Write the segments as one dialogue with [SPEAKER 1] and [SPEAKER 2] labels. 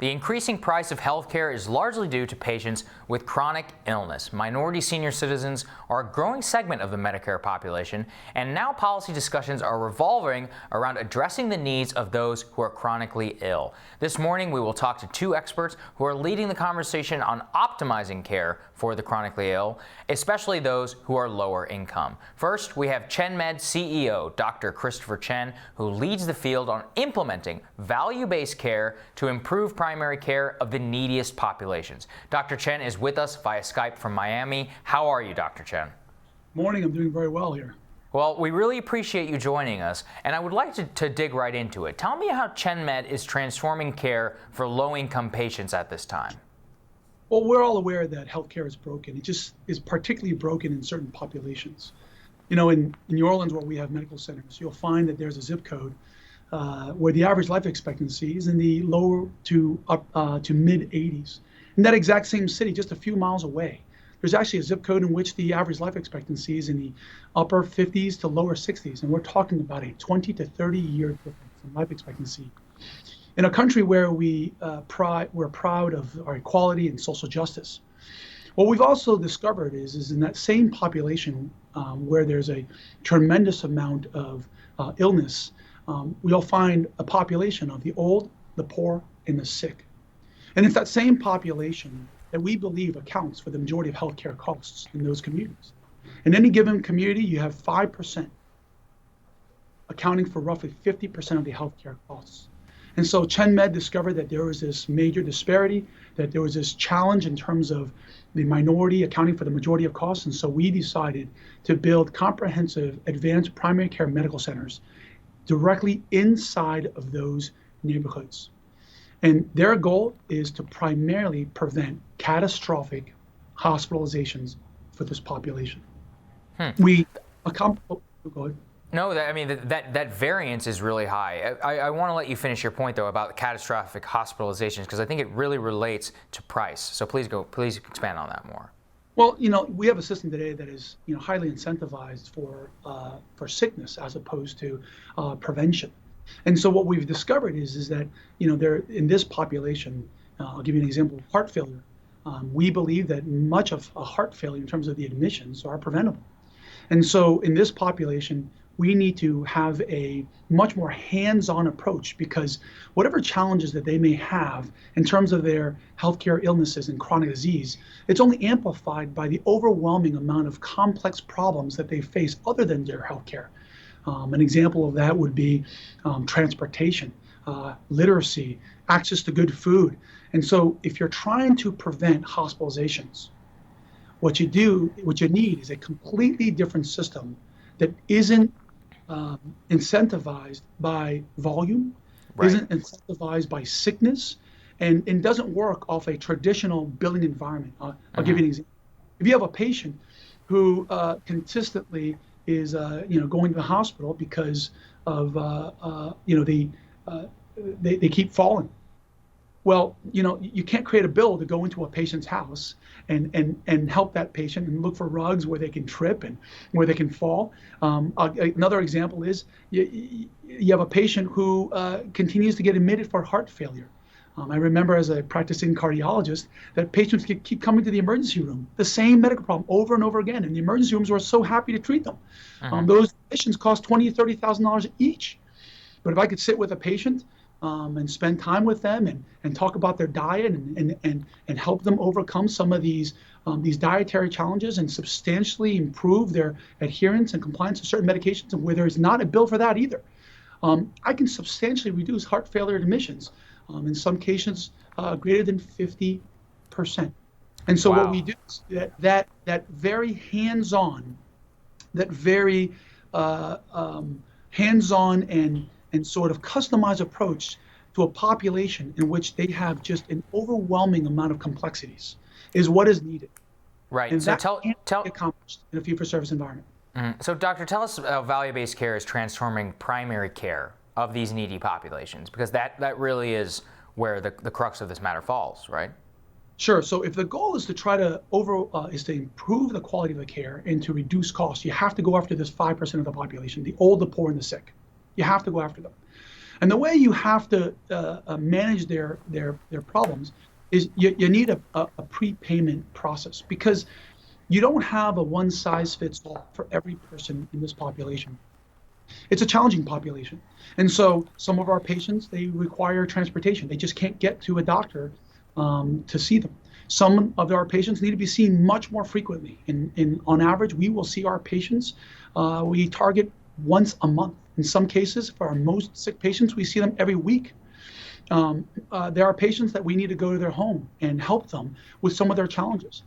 [SPEAKER 1] The increasing price of healthcare is largely due to patients with chronic illness. Minority senior citizens are a growing segment of the Medicare population, and now policy discussions are revolving around addressing the needs of those who are chronically ill. This morning, we will talk to two experts who are leading the conversation on optimizing care for the chronically ill, especially those who are lower income. First, we have Chen CEO, Dr. Christopher Chen, who leads the field on implementing value-based care to improve primary care of the neediest populations. Dr. Chen is with us via Skype from Miami. How are you, Dr. Chen?
[SPEAKER 2] Morning, I'm doing very well here.
[SPEAKER 1] Well, we really appreciate you joining us, and I would like to dig right into it. Tell me how ChenMed is transforming care for low-income patients at this time.
[SPEAKER 2] Well, we're all aware that healthcare is broken. It just is particularly broken in certain populations. You know, in New Orleans, where we have medical centers, you'll find that there's a zip code where the average life expectancy is in the lower to mid 80s. In that exact same city, just a few miles away, there's actually a zip code in which the average life expectancy is in the upper 50s to lower 60s, and we're talking about a 20 to 30 year difference in life expectancy. In a country where we're proud of our equality and social justice. What we've also discovered is in that same population where there's a tremendous amount of illness, we'll find a population of the old, the poor, and the sick. And it's that same population that we believe accounts for the majority of healthcare costs in those communities. In any given community, you have 5% accounting for roughly 50% of the healthcare costs. And so ChenMed discovered that there was this major disparity, that there was this challenge in terms of the minority accounting for the majority of costs. And so we decided to build comprehensive advanced primary care medical centers directly inside of those neighborhoods. And their goal is to primarily prevent catastrophic hospitalizations for this population. We accomplish. Go ahead.
[SPEAKER 1] No, that variance is really high. I want to let you finish your point, though, about catastrophic hospitalizations, because I think it really relates to price. So please expand on that more.
[SPEAKER 2] Well, you know, we have a system today that is, you know, highly incentivized for sickness as opposed to prevention. And so what we've discovered is that, you know, there in this population, I'll give you an example of heart failure. We believe that much of a heart failure in terms of the admissions are preventable. And so in this population, we need to have a much more hands-on approach, because whatever challenges that they may have in terms of their healthcare illnesses and chronic disease, it's only amplified by the overwhelming amount of complex problems that they face other than their healthcare. An example of that would be transportation, literacy, access to good food. And so if you're trying to prevent hospitalizations, what you need is a completely different system that isn't incentivized by volume, isn't incentivized by sickness, and doesn't work off a traditional billing environment. I'll give you an example. If you have a patient who consistently is going to the hospital because of they keep falling. Well, you know, you can't create a bill to go into a patient's house and help that patient and look for rugs where they can trip and where they can fall. Another example is you have a patient who continues to get admitted for heart failure. I remember as a practicing cardiologist that patients keep coming to the emergency room, the same medical problem over and over again, and the emergency rooms were so happy to treat them. Those admissions cost $20,000 to $30,000 each. But if I could sit with a patient and spend time with them and talk about their diet and help them overcome some of these dietary challenges and substantially improve their adherence and compliance to certain medications, and where there's not a bill for that either, I can substantially reduce heart failure admissions, in some cases greater than 50%. And so what we do is that very hands-on, and sort of customized approach to a population in which they have just an overwhelming amount of complexities is what is needed.
[SPEAKER 1] Right.
[SPEAKER 2] And
[SPEAKER 1] so
[SPEAKER 2] that
[SPEAKER 1] tell
[SPEAKER 2] can't be accomplished in a fee-for-service environment.
[SPEAKER 1] So, Doctor, tell us how value-based care is transforming primary care of these needy populations, because that really is where the crux of this matter falls, right?
[SPEAKER 2] Sure. So if the goal is to try to improve the quality of the care and to reduce costs, you have to go after this 5% of the population, the old, the poor, and the sick. You have to go after them. And the way you have to manage their problems is you need a prepayment process, because you don't have a one-size-fits-all for every person in this population. It's a challenging population. And so some of our patients, they require transportation. They just can't get to a doctor to see them. Some of our patients need to be seen much more frequently. On average, we will see our patients, we target once a month. In some cases, for our most sick patients, we see them every week. There are patients that we need to go to their home and help them with some of their challenges.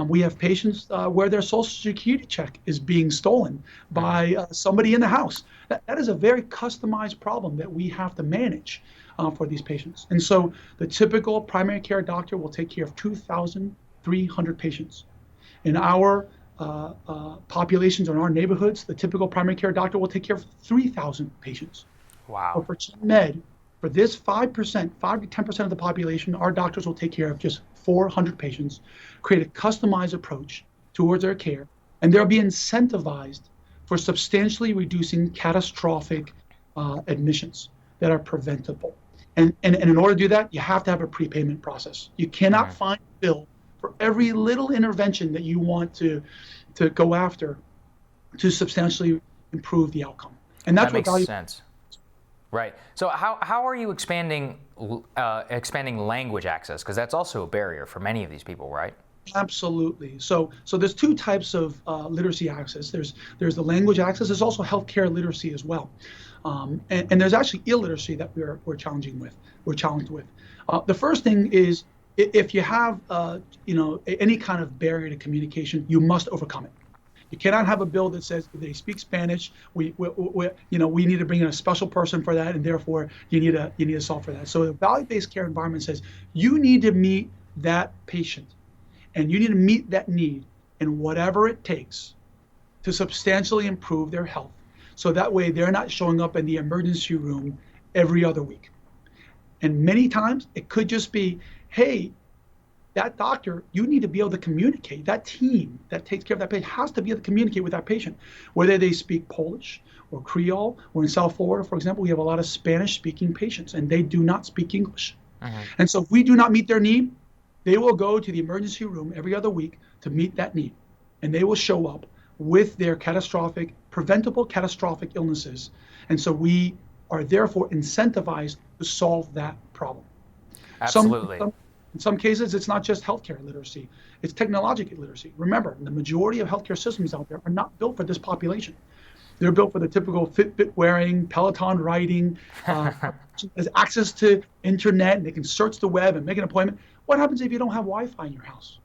[SPEAKER 2] We have patients where their Social Security check is being stolen by somebody in the house. That is a very customized problem that we have to manage for these patients. And so the typical primary care doctor will take care of 2,300 patients. In our populations or in our neighborhoods, the typical primary care doctor will take care of 3,000 patients.
[SPEAKER 1] Wow.
[SPEAKER 2] But for Chen Med, for this 5% to 10% of the population, our doctors will take care of just 400 patients, create a customized approach towards their care, and they'll be incentivized for substantially reducing catastrophic admissions that are preventable. And in order to do that, you have to have a prepayment process. You cannot find a bill for every little intervention that you want to go after to substantially improve the outcome. And that's
[SPEAKER 1] that
[SPEAKER 2] what
[SPEAKER 1] makes sense. Right. So how are you expanding language access? Because that's also a barrier for many of these people, right?
[SPEAKER 2] Absolutely. So there's two types of literacy access. There's the language access. There's also healthcare literacy as well. And there's actually illiteracy that we're challenged with. The first thing is, if you have any kind of barrier to communication, you must overcome it. You cannot have a bill that says if they speak Spanish, we need to bring in a special person for that, and therefore you need to solve for that. So the value-based care environment says you need to meet that patient, and you need to meet that need in whatever it takes to substantially improve their health. So that way they're not showing up in the emergency room every other week. And many times it could just be, hey, that doctor, you need to be able to communicate. That team that takes care of that patient has to be able to communicate with that patient, whether they speak Polish or Creole, or in South Florida, for example, we have a lot of Spanish-speaking patients, and they do not speak English. And so if we do not meet their need, they will go to the emergency room every other week to meet that need. And they will show up with their preventable catastrophic illnesses. And so we are therefore incentivized to solve that problem.
[SPEAKER 1] Absolutely.
[SPEAKER 2] In some cases, it's not just healthcare literacy, it's technological literacy. Remember, the majority of healthcare systems out there are not built for this population. They're built for the typical Fitbit wearing, Peloton riding, has access to internet, and they can search the web and make an appointment. What happens if you don't have Wi-Fi in your house?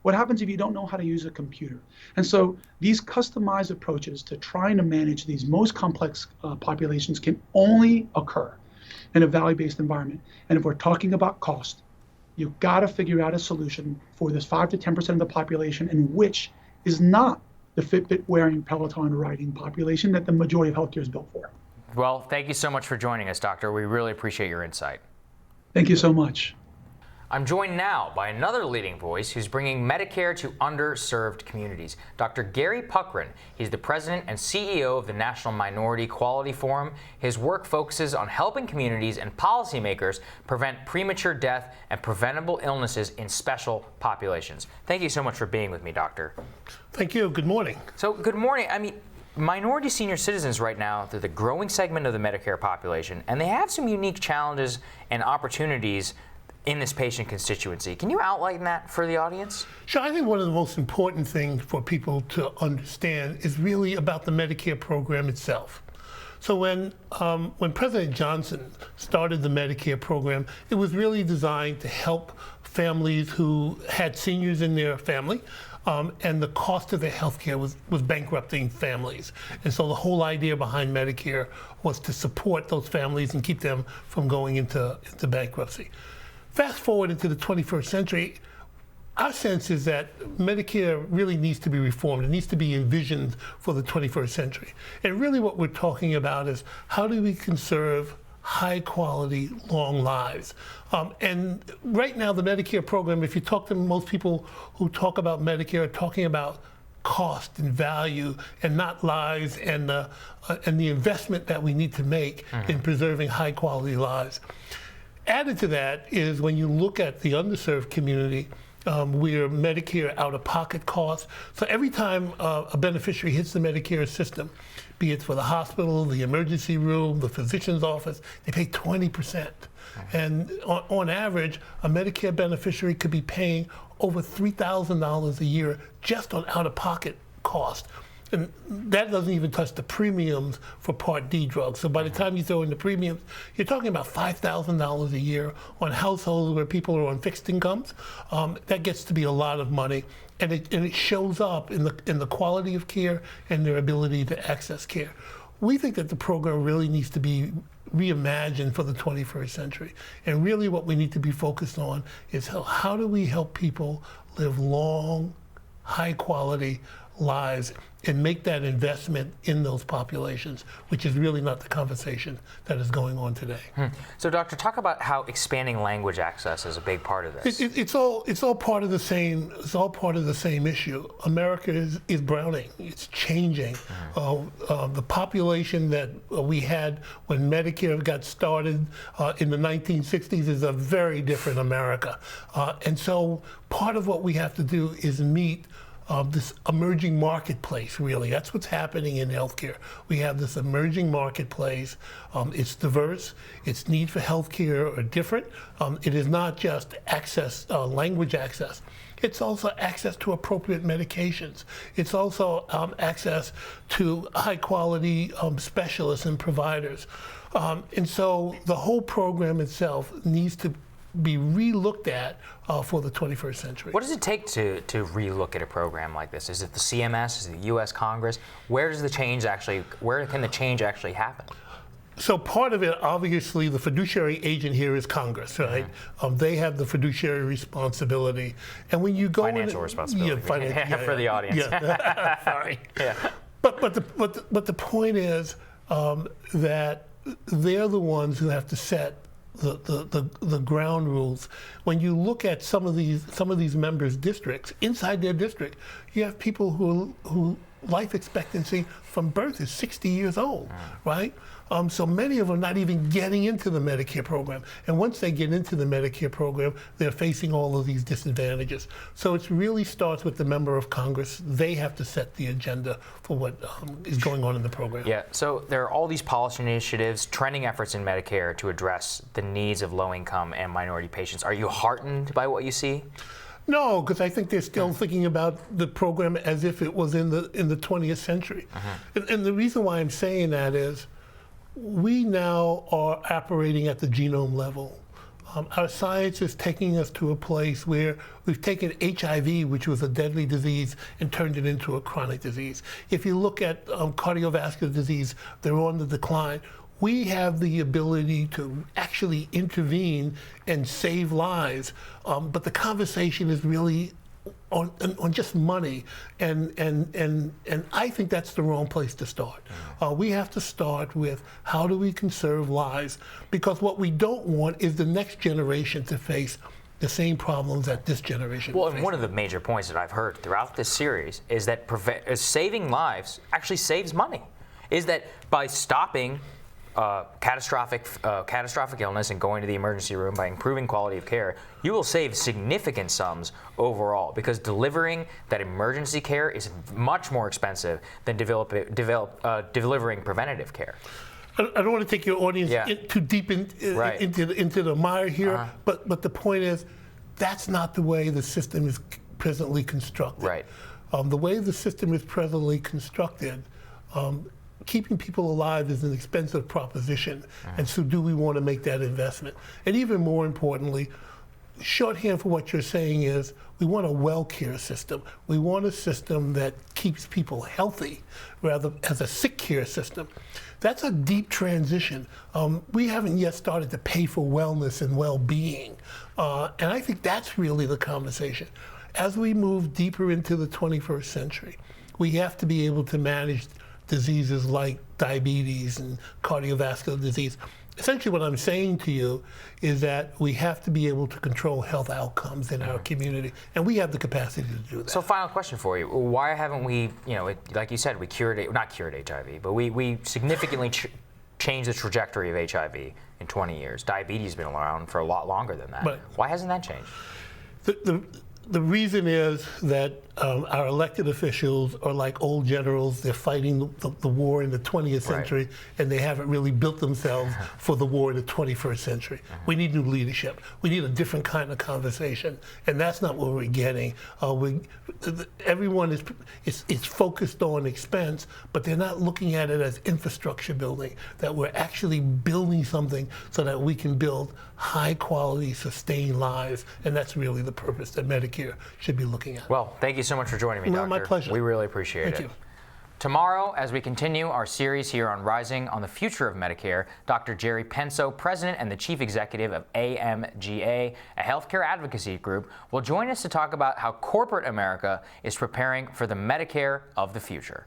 [SPEAKER 2] What happens if you don't know how to use a computer? And so these customized approaches to trying to manage these most complex populations can only occur in a value-based environment. And if we're talking about cost, you've got to figure out a solution for this 5 to 10% of the population, in which is not the Fitbit wearing, Peloton riding population that the majority of healthcare is built for.
[SPEAKER 1] Well, thank you so much for joining us, Doctor. We really appreciate your insight.
[SPEAKER 2] Thank you so much.
[SPEAKER 1] I'm joined now by another leading voice who's bringing Medicare to underserved communities, Dr. Gary Puckrein. He's the president and CEO of the National Minority Quality Forum. His work focuses on helping communities and policymakers prevent premature death and preventable illnesses in special populations. Thank you so much for being with me, Doctor.
[SPEAKER 3] Thank you. Good morning.
[SPEAKER 1] So, good morning. Minority senior citizens right now, they're the growing segment of the Medicare population, and they have some unique challenges and opportunities in this patient constituency. Can you outline that for the audience?
[SPEAKER 3] Sure. I think one of the most important things for people to understand is really about the Medicare program itself. So when President Johnson started the Medicare program, it was really designed to help families who had seniors in their family, and the cost of their health care was bankrupting families. And so the whole idea behind Medicare was to support those families and keep them from going into bankruptcy. Fast forward into the 21st century, our sense is that Medicare really needs to be reformed. It needs to be envisioned for the 21st century. And really what we're talking about is how do we conserve high quality, long lives? And right now the Medicare program, if you talk to most people who talk about Medicare, are talking about cost and value and not lives and the investment that we need to make in preserving high quality lives. Added to that is when you look at the underserved community, where Medicare out-of-pocket costs. So every time a beneficiary hits the Medicare system, be it for the hospital, the emergency room, the physician's office, they pay 20%. And on average, a Medicare beneficiary could be paying over $3,000 a year just on out-of-pocket cost. And that doesn't even touch the premiums for Part D drugs. So by the time you throw in the premiums, you're talking about $5,000 a year on households where people are on fixed incomes. That gets to be a lot of money, and it shows up in the quality of care and their ability to access care. We think that the program really needs to be reimagined for the 21st century. And really what we need to be focused on is how do we help people live long, high quality lives and make that investment in those populations, which is really not the conversation that is going on today.
[SPEAKER 1] So, Doctor, talk about how expanding language access is a big part of this.
[SPEAKER 3] It's all part of the same. It's all part of the same issue. America is browning. It's changing. The population that we had when Medicare got started in the 1960s is a very different America, and so part of what we have to do is meet this emerging marketplace, really. That's what's happening in healthcare. We have this emerging marketplace. It's diverse. Its need for healthcare are different. It is not just access, language access. It's also access to appropriate medications. It's also access to high quality specialists and providers. And so the whole program itself needs to be re-looked at for the 21st century.
[SPEAKER 1] What does it take to re-look at a program like this? Is it the CMS? Is it the U.S. Congress? Where can the change actually happen?
[SPEAKER 3] So part of it, obviously, the fiduciary agent here is Congress, right? They have the fiduciary responsibility, and when you go
[SPEAKER 1] financial responsibility for the audience.
[SPEAKER 3] Yeah. Sorry.
[SPEAKER 1] Yeah.
[SPEAKER 3] But the point is that they're the ones who have to set the ground rules. When you look at some of these members' districts, inside their district, you have people who life expectancy from birth is 60 years old, right? So many of them not even getting into the Medicare program. And once they get into the Medicare program, they're facing all of these disadvantages. So it really starts with the member of Congress. They have to set the agenda for what is going on in the program.
[SPEAKER 1] Yeah, so there are all these policy initiatives, trending efforts in Medicare to address the needs of low-income and minority patients. Are you heartened by what you see?
[SPEAKER 3] No, because I think they're still thinking about the program as if it was in the 20th century. And the reason why I'm saying that is we now are operating at the genome level. Our science is taking us to a place where we've taken HIV, which was a deadly disease, and turned it into a chronic disease. If you look at cardiovascular disease, they're on the decline. We have the ability to actually intervene and save lives, but the conversation is really on just money, and I think that's the wrong place to start. We have to start with how do we conserve lives, because what we don't want is the next generation to face the same problems that this generation
[SPEAKER 1] Well,
[SPEAKER 3] faced.
[SPEAKER 1] and one of the major points that I've heard throughout this series is that saving lives actually saves money. Is that by stopping catastrophic illness and going to the emergency room, by improving quality of care, you will save significant sums overall, because delivering that emergency care is much more expensive than delivering preventative care.
[SPEAKER 3] I don't want to take your audience too deep into the mire here, but the point is that's not the way the system is presently constructed.
[SPEAKER 1] Right.
[SPEAKER 3] The way the system is presently constructed, keeping people alive is an expensive proposition, and so do we want to make that investment? And even more importantly, shorthand for what you're saying is we want a well care system. We want a system that keeps people healthy rather as a sick care system. That's a deep transition. We haven't yet started to pay for wellness and well-being, and I think that's really the conversation. As we move deeper into the 21st century, we have to be able to manage diseases like diabetes and cardiovascular disease essentially what I'm saying to you is that we have to be able to control health outcomes in our community, and we have the capacity to do that.
[SPEAKER 1] So final question for you. Why haven't we, like you said, we not cured HIV, but we significantly changed the trajectory of HIV in 20 years. Diabetes has been around for a lot longer than that.
[SPEAKER 3] Right.
[SPEAKER 1] Why hasn't that changed?
[SPEAKER 3] The reason is that our elected officials are like old generals. They're fighting the war in the 20th century, and they haven't really built themselves for the war in the 21st century. We need new leadership. We need a different kind of conversation, and that's not what we're getting. Everyone is focused on expense, but they're not looking at it as infrastructure building, that we're actually building something so that we can build high-quality, sustained lives, and that's really the purpose that Medicare should be looking at.
[SPEAKER 1] Well, thank you so much for joining me, Doctor.
[SPEAKER 3] My pleasure.
[SPEAKER 1] We really appreciate it.
[SPEAKER 3] Thank you.
[SPEAKER 1] Tomorrow, as we continue our series here on Rising on the Future of Medicare, Dr. Jerry Penso, President and the Chief Executive of AMGA, a healthcare advocacy group, will join us to talk about how corporate America is preparing for the Medicare of the future.